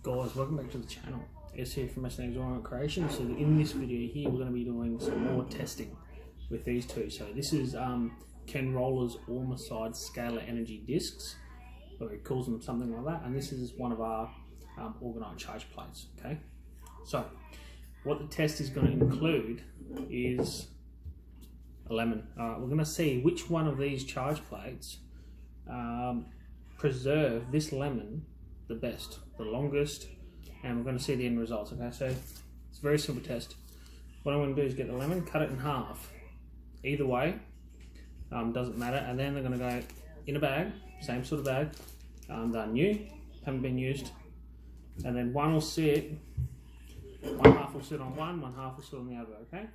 Guys, welcome back to the channel. S here from s&a'sorgnitecreations. So in this video here, we're going to be doing some more testing with these two. So this is Karl Ormusite scalar energy discs, or he calls them something like that. And this is one of our Orgonite charge plates. Okay. So what the test is going to include is a lemon. We're going to see which one of these charge plates preserve this lemon the best, the longest, and we're going to see the end results. Okay, so it's a very simple test. What I'm going to do is get the lemon, cut it in half. Either way, doesn't matter. And then they're going to go in a bag, same sort of bag. They're new, haven't been used. And then one will sit, one half will sit on one half will sit on the other. Okay.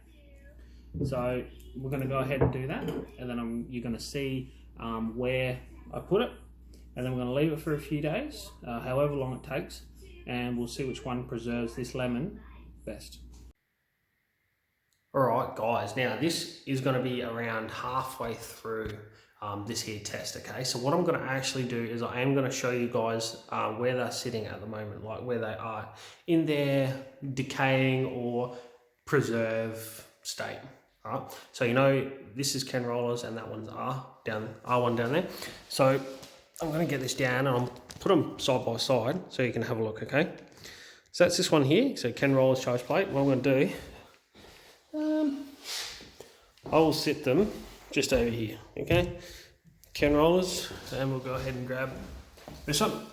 So we're going to go ahead and do that, and then you're going to see where I put it. And then we're going to leave it for a few days, however long it takes, and we'll see which one preserves this lemon best. Alright guys, now this is going to be around halfway through this here test, okay? So what I'm going to actually do is I am going to show you guys where they're sitting at the moment, like where they are in their decaying or preserve state. Alright, so you know this is Karl's and that one's R1 down there. So I'm going to get this down and I'll put them side by side so you can have a look, okay? So that's this one here, so Karl's charge plate. What I'm going to do, I will sit them just over here, okay? Karl's, and we'll go ahead and grab this one.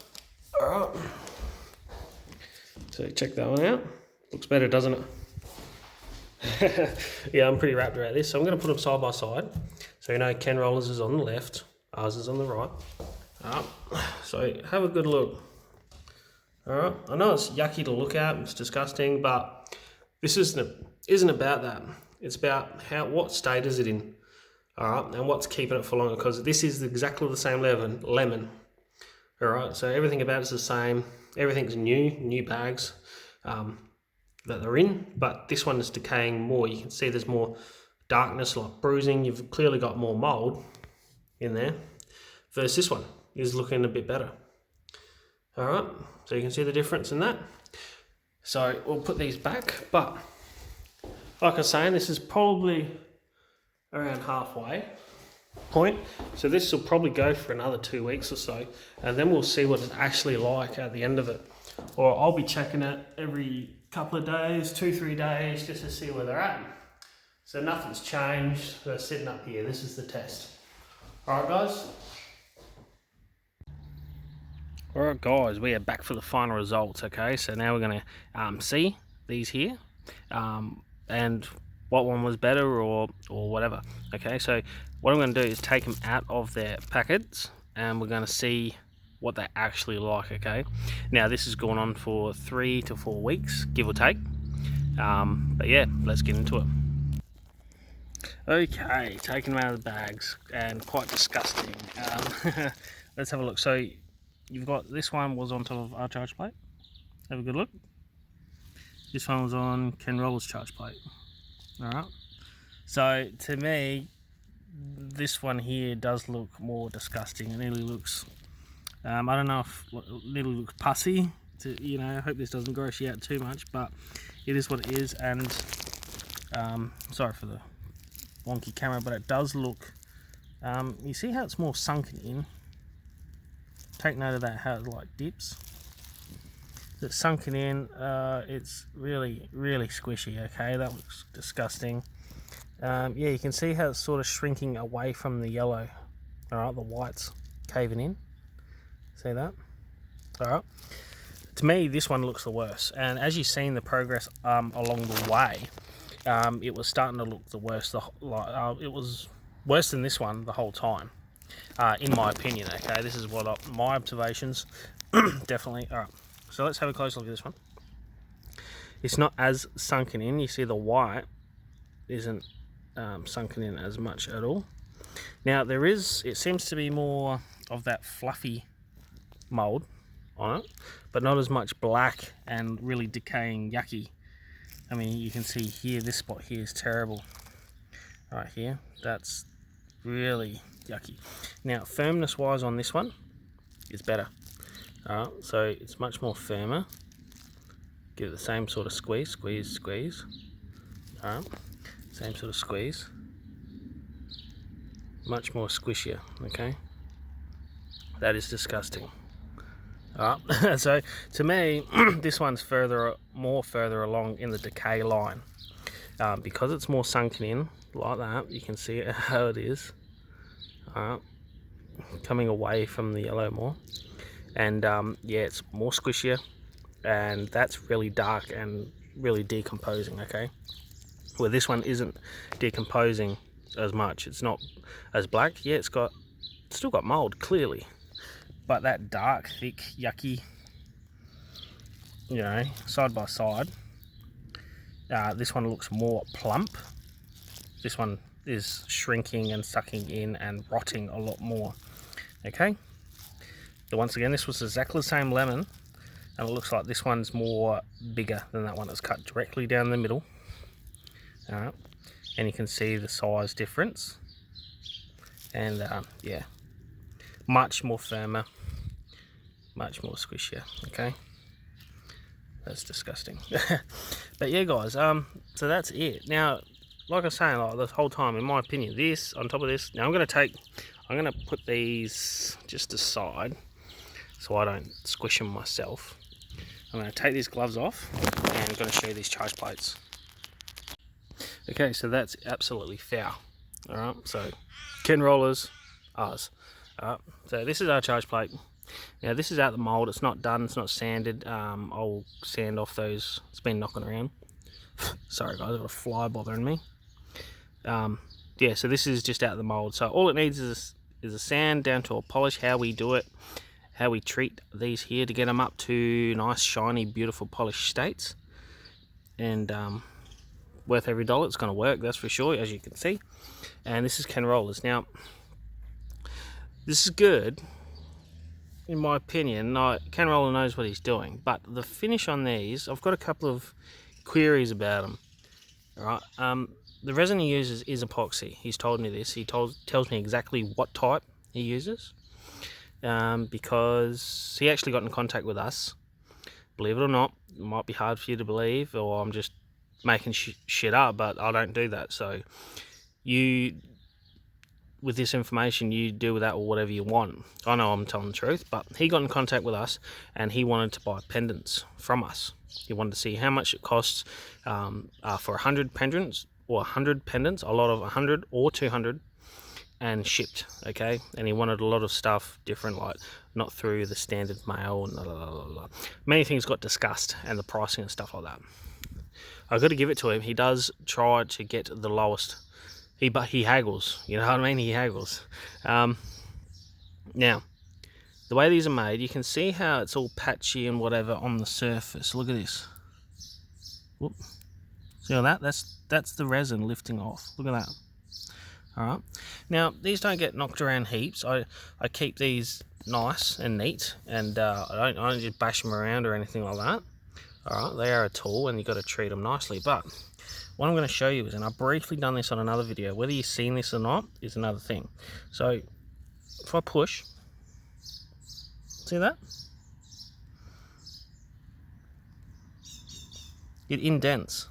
Alright. So check that one out. Looks better, doesn't it? Yeah, I'm pretty wrapped around this. So I'm going to put them side by side. So you know Karl's is on the left, ours is on the right. So have a good look. Alright, I know it's yucky to look at, it's disgusting, but this isn't about that. It's about what state is it in. Alright, and what's keeping it for longer, because this is exactly the same lemon. Alright, so everything about it's the same. Everything's new bags that they're in, but this one is decaying more. You can see there's more darkness, like bruising. You've clearly got more mold in there, versus this one is looking a bit better. Alright, so you can see the difference in that. So we'll put these back, but like I was saying, this is probably around halfway point. So this will probably go for another 2 weeks or so, and then we'll see what it's actually like at the end of it. Or I'll be checking it every couple of days, 2-3 days, just to see where they're at. So nothing's changed. They're sitting up here. This is the test. Alright guys. Alright guys, we are back for the final results, okay? So now we're going to see these here and what one was better or whatever, okay? So what I'm going to do is take them out of their packets and we're going to see what they're actually like, okay? Now this has gone on for 3 to 4 weeks, give or take, but yeah, let's get into it. Okay, taking them out of the bags, and quite disgusting. Let's have a look. So you've got this one was on top of our charge plate. Have a good look. This one was on Karl's charge plate. Alright. So to me, this one here does look more disgusting. It nearly looks, I don't know if it nearly looks pussy. You know, I hope this doesn't gross you out too much, but it is what it is. And sorry for the wonky camera, but it does look, you see how it's more sunken in? Take note of that, how it like dips. It's sunken in. It's really squishy, okay? That looks disgusting. Yeah, you can see how it's sort of shrinking away from the yellow. Alright, the white's caving in. See that? Alright. To me, this one looks the worst. And as you've seen the progress along the way, it was starting to look the worst. It was worse than this one the whole time. In my opinion, okay, this is what my observations. Definitely. All right, so let's have a close look at this one. It's not as sunken in. You see the white isn't sunken in as much at all. Now it seems to be more of that fluffy mold on it, but not as much black and really decaying yucky. I mean, you can see here, this spot here is terrible. Right here, that's really yucky. Now, firmness wise on this one is better. So it's much more firmer. Give it the same sort of squeeze, squeeze, squeeze. Same sort of squeeze. Much more squishier, okay? That is disgusting. So to me, this one's more further along in the decay line. Because it's more sunken in, like that, you can see it, how it is. Coming away from the yellow more. And yeah, it's more squishier, and that's really dark and really decomposing, okay? Where this one isn't decomposing as much. It's not as black. Yeah, it's still got mold, clearly. But that dark, thick, yucky, you know, side by side, this one looks more plump. This one is shrinking and sucking in and rotting a lot more, okay? But once again, this was exactly the same lemon, and it looks like this one's more bigger than that one. It's cut directly down the middle. And you can see the size difference, and yeah, much more firmer, much more squishier, okay? That's disgusting. But yeah, guys, so that's it. Now, like I was saying, like the whole time, in my opinion, this on top of this, now I'm going to put these just aside so I don't squish them myself. I'm going to take these gloves off, and I'm going to show you these charge plates. Okay, so that's absolutely foul. Alright, so Ken rollers, ours. Alright, so this is our charge plate. Now this is out the mould, it's not done, it's not sanded. I'll sand off those, it's been knocking around. Sorry guys, I've got a fly bothering me. Yeah, so this is just out the mould. So all it needs is a sand down to a polish. How we do it, how we treat these here to get them up to nice, shiny, beautiful polished states. And worth every dollar. It's going to work, that's for sure, as you can see. And this is Ken rollers. Now this is good in my opinion. Ken roller knows what he's doing, but the finish on these, I've got a couple of queries about them. Alright, the resin he uses is epoxy. He's told me this. He tells me exactly what type he uses, because he actually got in contact with us. Believe it or not, it might be hard for you to believe, or I'm just making shit up, but I don't do that. So you, with this information, you do with that or whatever you want. I know I'm telling the truth, but he got in contact with us and he wanted to buy pendants from us. He wanted to see how much it costs for 100 pendants, or 100 pendants, a lot of 100 or 200, and shipped, okay? And he wanted a lot of stuff different, like not through the standard mail and blah, blah, blah, blah. Many things got discussed, and the pricing and stuff like that. I've got to give it to him. He does try to get the lowest. But he haggles. You know what I mean? He haggles. Now, the way these are made, you can see how it's all patchy and whatever on the surface. Look at this. Whoop. See all that? That's the resin lifting off. Look at that. All right. Now, these don't get knocked around heaps. I keep these nice and neat, and I don't just bash them around or anything like that. Alright, they are a tool and you've got to treat them nicely. But what I'm going to show you is, and I've briefly done this on another video, whether you've seen this or not is another thing. So if I push, see that? It indents.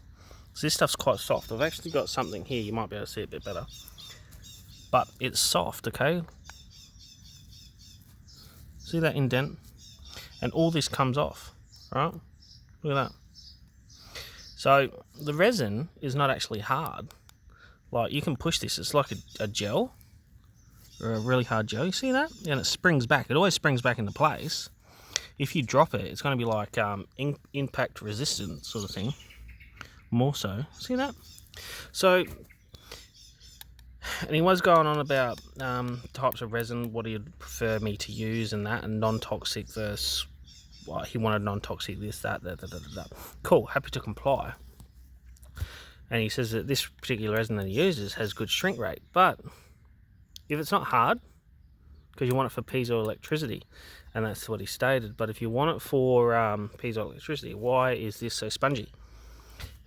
So this stuff's quite soft. I've actually got something here, you might be able to see it a bit better. But it's soft, okay? See that indent? And all this comes off, right? Look at that. So the resin is not actually hard. Like, you can push this, it's like a gel, or a really hard gel. You see that? And it springs back. It always springs back into place. If you drop it, it's going to be like impact resistant sort of thing. More so. See that? So, and he was going on about types of resin, what he'd prefer me to use and that, and non-toxic versus, well, he wanted non-toxic, this, that. Cool, happy to comply. And he says that this particular resin that he uses has good shrink rate, but if it's not hard, because you want it for piezoelectricity, and that's what he stated, but if you want it for piezoelectricity, why is this so spongy?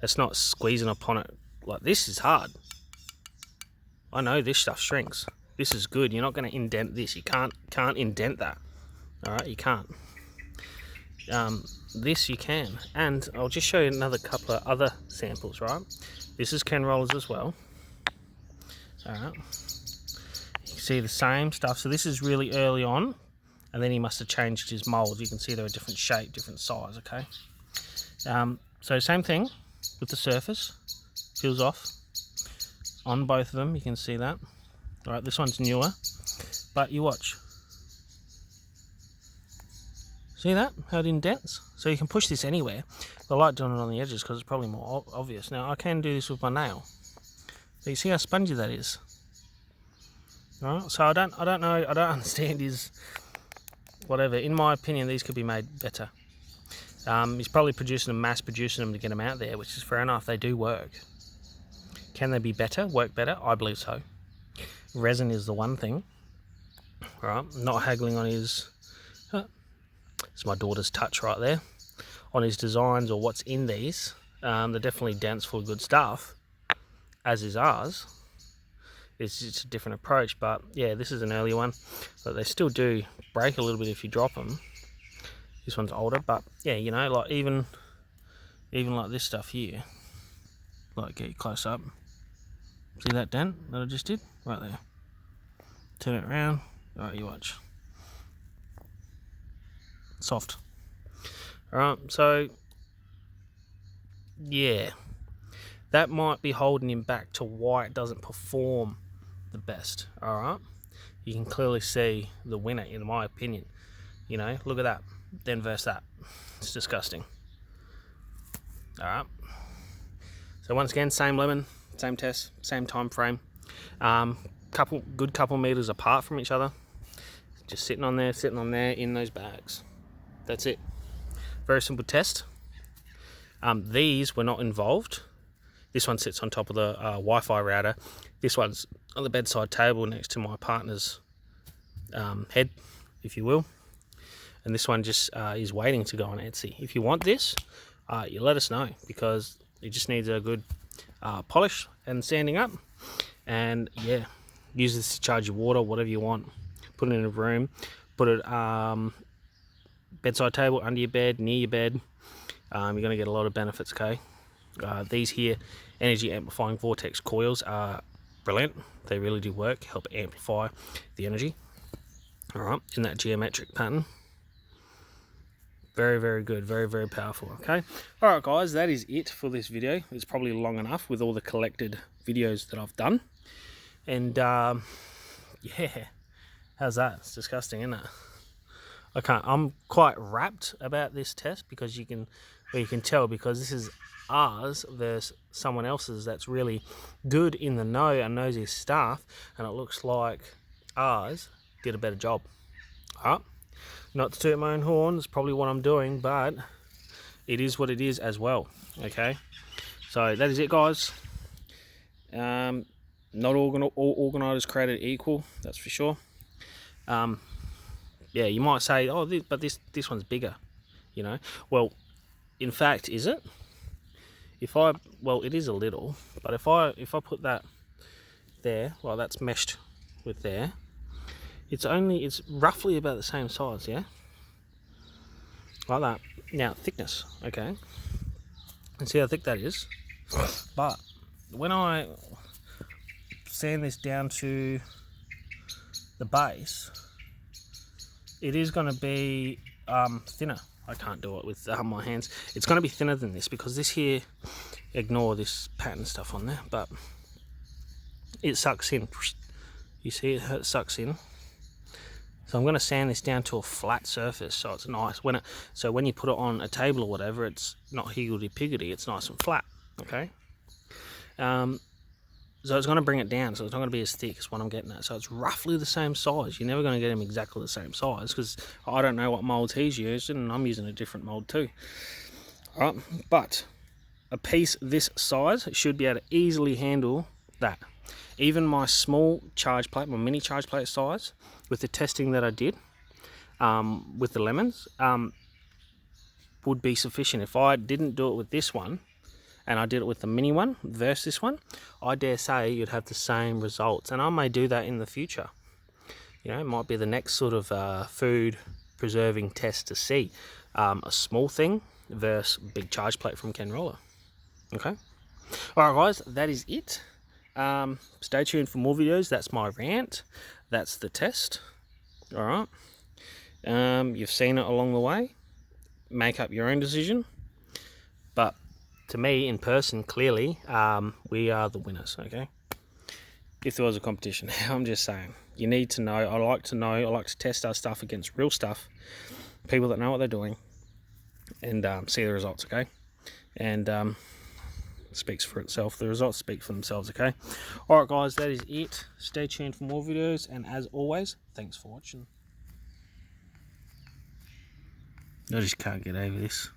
It's not squeezing upon it. Like, this is hard. I know this stuff shrinks. This is good. You're not going to indent this. You can't indent that. Alright, you can't. this you can. And I'll just show you another couple of other samples, right? This is Ken rollers as well. Alright, you can see the same stuff. So this is really early on, and then he must have changed his mould. You can see they're a different shape, different size, okay? So same thing with the surface, peels off on both of them, you can see that. Alright, this one's newer, but you watch. See that, how it indents? So you can push this anywhere. I like doing it on the edges because it's probably more obvious. Now I can do this with my nail. So you see how spongy that is. Alright, so I don't know, I don't understand his whatever. In my opinion, these could be made better. He's probably mass producing them to get them out there, which is fair enough. They do work. Can they be better, work better? I believe so. Resin is the one thing. Right, not haggling on his, it's my daughter's touch right there, on his designs or what's in these. They're definitely dense, full of good stuff, as is ours. It's just a different approach, but yeah, this is an early one, but they still do break a little bit if you drop them. This one's older, but yeah, you know, like even like this stuff here, like get close up. See that dent that I just did? Right there. Turn it around. Alright, you watch. Soft. Alright, so yeah, that might be holding him back to why it doesn't perform the best. Alright, you can clearly see the winner, in my opinion. You know, look at that, then versus that. It's disgusting. Alright, so once again, same lemon, same test, same time frame, couple meters apart from each other, just sitting on there in those bags. That's it. Very simple test. These were not involved. This one sits on top of the Wi-Fi router. This one's on the bedside table next to my partner's head, if you will. And this one just is waiting to go on Etsy. If you want this, you let us know, because it just needs a good polish and sanding up. And yeah, use this to charge your water, whatever you want. Put it in a room, put it bedside table, under your bed, near your bed. You're going to get a lot of benefits, okay? These here energy amplifying vortex coils are brilliant. They really do work, help amplify the energy. Alright, in that geometric pattern. Very, very good, very, very powerful, okay? Alright guys, that is it for this video. It's probably long enough with all the collected videos that I've done. And yeah, how's that? It's disgusting, isn't it? I'm quite rapt about this test, because you can tell, because this is ours versus someone else's that's really good in the know and knows his stuff, and it looks like ours did a better job. Alright, not to toot my own horn, it's probably what I'm doing, but it is what it is as well. Okay, so that is it, guys. Not all orgonite is created equal, that's for sure. Yeah, you might say, oh, but this one's bigger, you know. Well, in fact, is it? Well, it is a little, but if I put that there, well, that's meshed with there. It's roughly about the same size, yeah, like that. Now thickness, okay, and see how thick that is. But when I sand this down to the base, it is going to be thinner. I can't do it with my hands. It's going to be thinner than this, because this here, ignore this pattern stuff on there, but it sucks in. You see it sucks in. So I'm going to sand this down to a flat surface, so it's nice. So when you put it on a table or whatever, it's not higgledy-piggledy, it's nice and flat, okay? So it's going to bring it down, so it's not going to be as thick as what I'm getting at. So it's roughly the same size. You're never going to get them exactly the same size, because I don't know what molds he's used, and I'm using a different mold too. Alright, but a piece this size should be able to easily handle that. Even my small charge plate, my mini charge plate size, with the testing that I did with the lemons, would be sufficient. If I didn't do it with this one, and I did it with the mini one versus this one, I dare say you'd have the same results. And I may do that in the future. You know, it might be the next sort of food preserving test to see. a small thing versus big charge plate from Ken Rohla. Okay. Alright guys, that is it. Stay tuned for more videos. That's my rant. That's the test. Alright. You've seen it along the way. Make up your own decision. But to me, in person, clearly, we are the winners, okay? If there was a competition, I'm just saying. You need to know. I like to test our stuff against real stuff. People that know what they're doing. And see the results, okay? And it speaks for itself. The results speak for themselves, okay? Alright guys, that is it. Stay tuned for more videos. And as always, thanks for watching. I just can't get over this.